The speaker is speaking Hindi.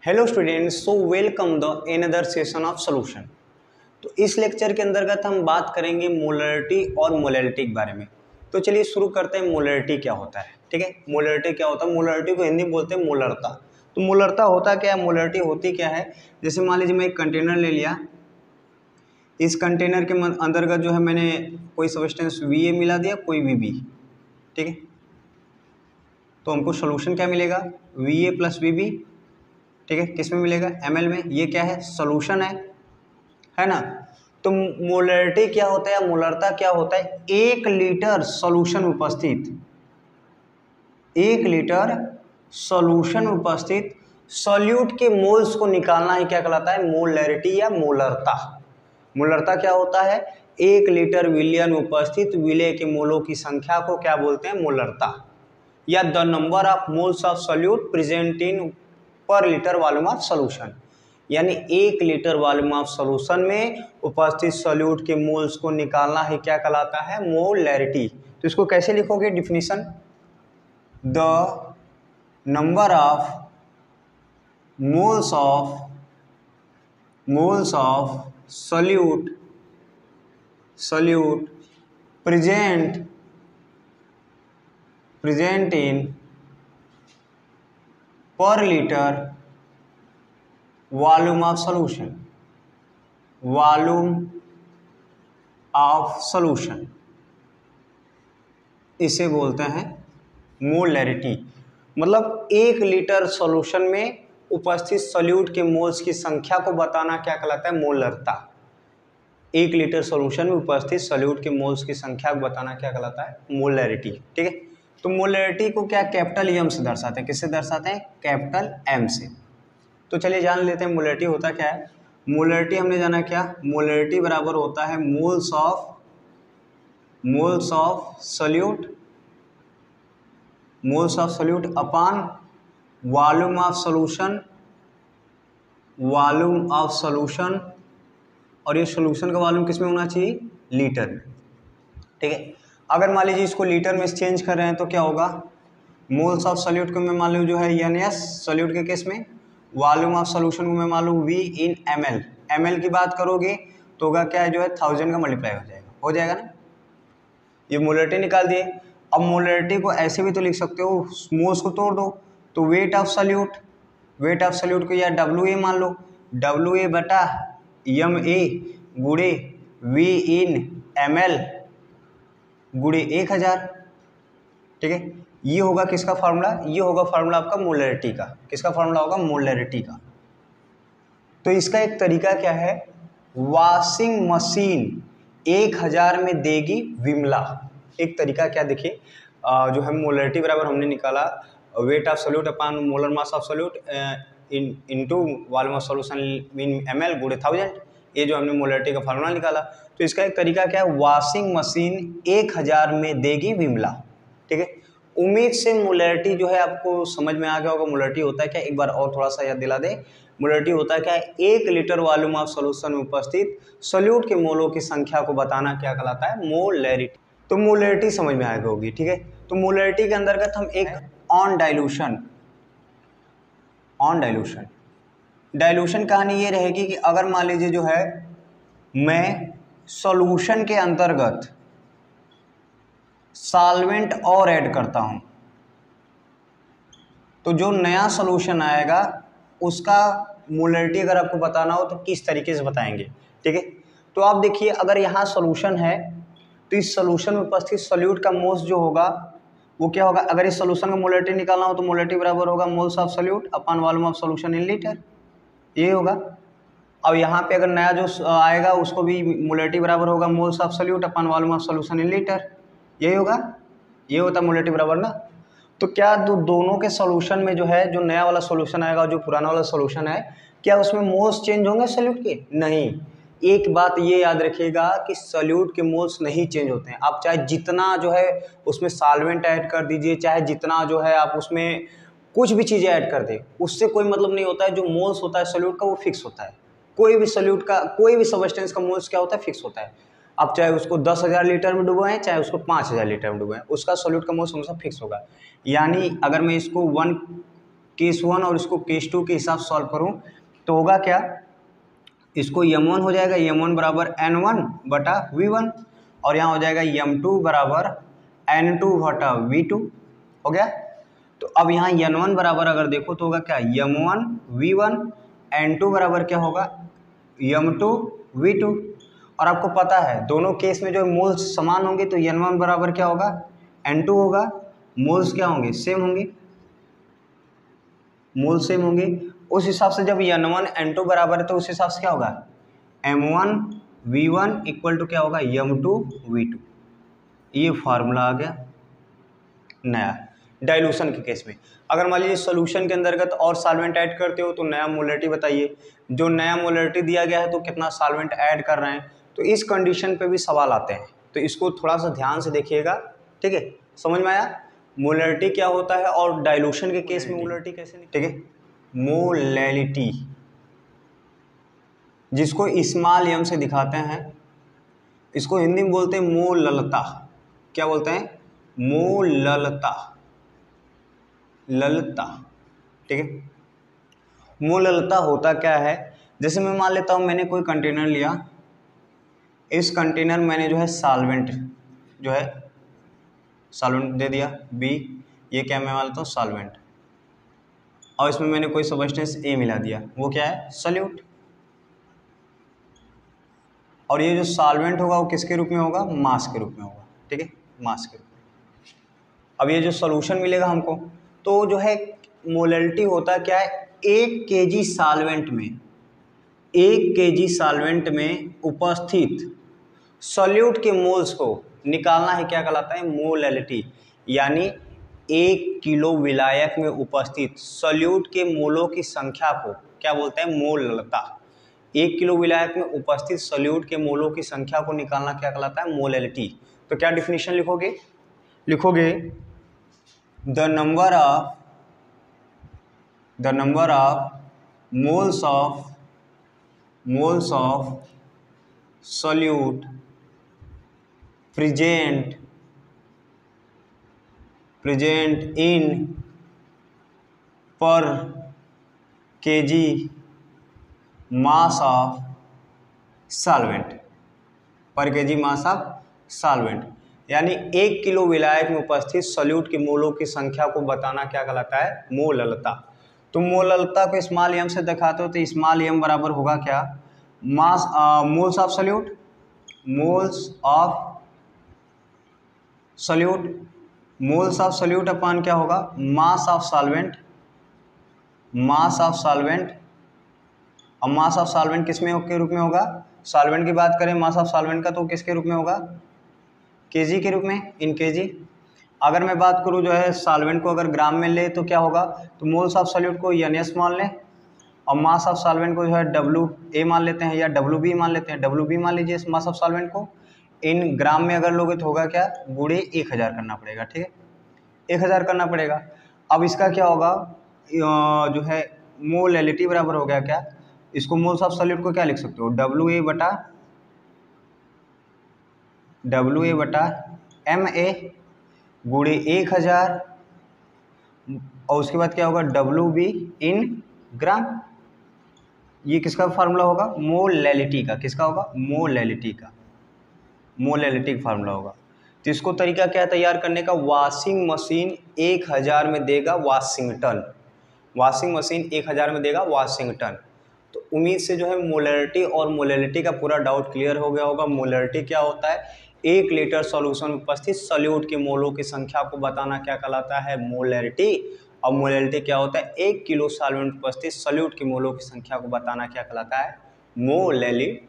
Hello students, so welcome the another session of solution. तो इस लेक्चर के अंतर्गत हम बात करेंगे मोलरिटी और मोलैलिटी के बारे में। तो चलिए शुरू करते हैं। मोलरिटी क्या होता है? ठीक है, मोलरिटी क्या होता है? मोलरिटी को हिंदी में बोलते हैं मोलरता। तो मोलरता होता क्या है, मोलरिटी होती क्या है? जैसे मान लीजिए मैं एक कंटेनर ले लिया, इस कंटेनर के अंतर्गत जो है मैंने कोई सब्सटेंस Va मिला दिया, कोई Vb। ठीक है, तो हमको सोल्यूशन क्या मिलेगा? Va plus Vb। ठीक है, किस में मिलेगा? ml में। ये क्या है? सॉल्यूशन है ना। तो मोलरिटी क्या होता है, मोलरता क्या होता है? 1 लीटर सॉल्यूशन उपस्थित, 1 लीटर सॉल्यूशन उपस्थित सॉल्यूट के मोल्स को निकालना ही क्या कहलाता है? मोलरिटी या मोलरता। मोलरता क्या होता है? 1 लीटर विलयन उपस्थित विलय के मोलों की संख्या को क्या बोलते हैं? मोलरता। या the number of moles of solute present in पर लीटर वॉल्यूम ऑफ सॉल्यूशन, यानी 1 लीटर वॉल्यूम ऑफ सॉल्यूशन में उपस्थित सॉल्यूट के मोल्स को निकालना ही क्या कहलाता है? मोलरिटी। तो इसको कैसे लिखोगे? Definition, the number of moles of solute present in पर लीटर वॉल्यूम ऑफ सॉल्यूशन, इसे बोलते हैं मोलरिटी। मतलब 1 लीटर सॉल्यूशन में उपस्थित सॉल्यूट के मोल्स की संख्या को बताना क्या कहलाता है? मोलरता। 1 लीटर सॉल्यूशन में उपस्थित सॉल्यूट के मोल्स की संख्या को बताना क्या कहलाता है? मोलरिटी। ठीक है, तो मोलरिटी को क्या कैपिटल एम से दर्शाते हैं? किससे दर्शाते हैं? कैपिटल एम से। तो चलिए जान लेते हैं मोलरिटी होता क्या है। मोलरिटी हमने जाना क्या? मोलरिटी बराबर होता है moles of solute upon volume of solution, और ये सॉल्यूशन का वॉल्यूम किस में होना चाहिए? लीटर में। ठीक है, अगर मान लीजिए इसको लीटर में चेंज कर रहे हैं तो क्या होगा? मोल्स ऑफ सॉल्यूट को मैं मान लूँ जो है NS सॉल्यूट के केस में, वॉल्यूम ऑफ सॉल्यूशन को मैं मान लूँ V इन ml की बात करोगे तो होगा क्या है जो है 1000 का मल्टीप्लाई हो जाएगा ना। ये मोलरिटी निकाल दिए। अब मोलरिटी को ऐसे भी तो लिख सकते हो, मोल्स को तोड़ दो तो वेट ऑफ सॉल्यूट को या WA मान लो, WA बटा MA गुणे V इन ml गुणे 1000। ठीक है, ये होगा किसका फार्मूला? ये होगा फार्मूला आपका मोलरिटी का। किसका फार्मूला होगा? मोलरिटी का। तो इसका एक तरीका क्या है? वॉशिंग मशीन 1000 में देगी विमला। एक तरीका क्या, देखिए, जो है मोलरिटी बराबर हमने निकाला weight of solute upon molar mass of solute into volume of solution in ml गुणे 1000। ये जो हमने मोलरिटी का फार्मूला निकाला। तो इसका एक तरीका क्या है? वॉशिंग मशीन 1000 में देगी विमला। ठीक है, उम्मीद से मोलरिटी जो है आपको समझ में आ गया होगा। मोलरिटी होता है क्या, एक बार और थोड़ा सा याद दिला दे। मोलरिटी होता है क्या? 1 लीटर वॉल्यूम ऑफ सॉल्यूशन में उपस्थित सॉल्यूट के मोलों की संख्या को बताना क्या कहलाता है? मोलरिटी। तो मोलरिटी समझ में आ गई होगी। ठीक है, तो मोलरिटी के अंतर्गत हम एक ऑन डाइल्यूशन कहानी ये रहेगी कि अगर मान लीजिए जो है मैं सॉल्यूशन के अंतर्गत सॉल्वेंट और ऐड करता हूं तो जो नया सॉल्यूशन आएगा उसका मोलरिटी अगर आपको बताना हो तो किस तरीके से बताएंगे। ठीक है, तो आप देखिए, अगर यहाँ सॉल्यूशन है तो इस सॉल्यूशन में उपस्थित सॉल्यूट का मोल्स जो होगा वो क्या होगा? अगर इस सॉल्यूशन का मोलरिटी निकालना हो तो मोलरिटी बराबर होगा moles of solute upon volume of solution in litre, ये होगा। अब यहाँ पे अगर नया जो आएगा उसको भी मोलरिटी बराबर होगा moles of solute upon volume of solution in litre, यही होगा। ये होता है मोलरिटी बराबर ना। तो क्या दोनों के सॉल्यूशन में जो है, जो नया वाला सॉल्यूशन आएगा, जो पुराना वाला सॉल्यूशन है, क्या उसमें मोल्स चेंज होंगे सॉल्यूट के? नहीं। एक बात ये याद रखिएगा कि सॉल्यूट के मोल्स नहीं चेंज होते हैं। आप चाहे जितना जो है उसमें सॉल्वेंट ऐड कर दीजिए, चाहे जितना जो है आप उसमें कुछ भी चीज़ें ऐड कर दें, उससे कोई मतलब नहीं होता है। जो मोल्स होता है सॉल्यूट का वो फिक्स होता है। कोई भी सॉल्यूट का, कोई भी सब्सटेंस का मोल्स क्या होता है? फिक्स होता है। आप चाहे उसको 10,000 लीटर में डुबोएं, चाहे उसको 5,000 लीटर में डुबोएं, उसका सॉल्यूट का मोल्स हमेशा फिक्स होगा। यानी अगर मैं इसको 1 केस 1 और इसको केस 2 के हिसाब से सॉल्व करूँ तो होगा क्या, इसको m1 हो जाएगा, m1 बराबर n1 बटा v1 और यहाँ हो जाएगा m2 बराबर n2 बटा v2 हो गया। तो अब यहाँ n1 बराबर अगर देखो तो होगा क्या, m1 v1, n2 बराबर क्या होगा, m2 v2। और आपको पता है दोनों केस में जो मोल्स समान होंगे तो n1 बराबर क्या होगा, n2 होगा, मोल्स क्या होंगे, सेम होंगे, मोल सेम होंगे। उस हिसाब से जब n1 n2 बराबर है तो उस हिसाब से क्या होगा, m1 v1 इक्वल टू क्या होगा, m2 v2। ये फार्मूला आ गया नया डाइल्यूशन के केस में। अगर मान लीजिए सोल्यूशन के अंतर्गत और सॉल्वेंट ऐड करते हो तो नया मोलरिटी बताइए, जो नया मोलरिटी दिया गया है तो कितना सॉल्वेंट ऐड कर रहे हैं, तो इस कंडीशन पे भी सवाल आते हैं, तो इसको थोड़ा सा ध्यान से देखिएगा, ठीक है। समझ में आया मोलरिटी क्या होता है और डाइल्यूशन के केस में मोलरिटी कैसे, ठीक है। मोलैलिटी जिसको स्मॉल m से दिखाते हैं, इसको हिंदी में बोलते हैं मोललता। क्या बोलते हैं, मोललता, ललता, ठीक है। मोललता होता क्या है, जैसे मैं मान लेता हूँ मैंने कोई कंटेनर लिया, इस कंटेनर मैंने जो है सॉल्वेंट जो है सॉल्वेंट दे दिया B, ये क्या मैं मान लेता हूँ सॉल्वेंट, और इसमें मैंने कोई सब्सटेंस A मिला दिया, वो क्या है, सॉल्यूट। और ये जो सॉल्वेंट होगा वो किसके रूप में होगा, मास के रूप में होगा, ठीक है, मास के रूप में। अब ये जो सॉल्यूशन मिलेगा हमको, तो जो है मोलरिटी होता क्या है, 1 kg सॉल्वेंट में, 1 kg सॉल्वेंट में उपस्थित सॉल्यूट के मोल्स को निकालना है, क्या कहलाता है, मोलैलिटी। यानी 1 किलो विलायक में उपस्थित सॉल्यूट के मोलों की संख्या को क्या बोलते हैं, मोललता। 1 किलो विलायक में उपस्थित सॉल्यूट के मोलों की संख्या को निकालना क्या कहलाता है, मोलैलिटी। तो क्या डिफिनीशन लिखोगे, लिखोगे the number of moles of solute present in per kg mass of solvent, पर kg mass of solvent। यानी 1 किलो विलायक में उपस्थित सॉल्यूट के मोलों की संख्या को बताना क्या कहलाता है, मोललता। तो मोललता को स्मॉल m से दिखाते हो तो स्मॉल m बराबर होगा क्या, mass moles of solute, moles of solute, moles of solute upon क्या होगा, mass of solvent, mass of solvent. और मास ऑफ सॉल्वेंट किस में के रूप में होगा, सॉल्वेंट की बात करें मास ऑफ सॉल्वेंट का तो किसके रूप में होगा, केजी के रूप में, इन केजी। अगर मैं बात करूं जो है सॉल्वेंट को अगर ग्राम में ले तो क्या होगा, तो मोल्स ऑफ सॉल्यूट को NS मान लें और मास ऑफ सॉल्वेंट को जो है WA मान लेते हैं या WB मान लेते हैं, WB मान लीजिए इस मास ऑफ सॉल्वेंट को। इन ग्राम में अगर लोगे तो होगा क्या, गुणे 1000 करना पड़ेगा, ठीक है, 1000 करना पड़ेगा। अब इसका क्या होगा, जो है मोलैलिटी बराबर हो गया क्या, इसको मोल्स ऑफ सॉल्यूट को क्या लिख सकते हो, WA बटा MA गुणे 1000 और उसके बाद क्या होगा, WB इन ग्राम। ये किसका फार्मूला होगा, मोलैलिटी का, किसका होगा, मोलैलिटी का, मोलैलिटी का फार्मूला होगा। तो इसको तरीका क्या है तैयार करने का, वॉशिंग मशीन 1000 में देगा वाशिंगटन, वॉशिंग मशीन 1000 में देगा वाशिंगटन। तो उम्मीद से जो है मोलैलिटी और मोलैलिटी का पूरा डाउट क्लियर हो गया होगा। मोलैलिटी क्या होता है, 1 लीटर सॉल्यूशन में उपस्थित सॉल्यूट के मोलों की संख्या को बताना क्या कहलाता है, मोलैलिटी। और मोलैलिटी क्या होता है, 1 किलो सॉल्वेंट उपस्थित सॉल्यूट के मोलों की संख्या को बताना क्या कहलाता है, मोलैलिटी।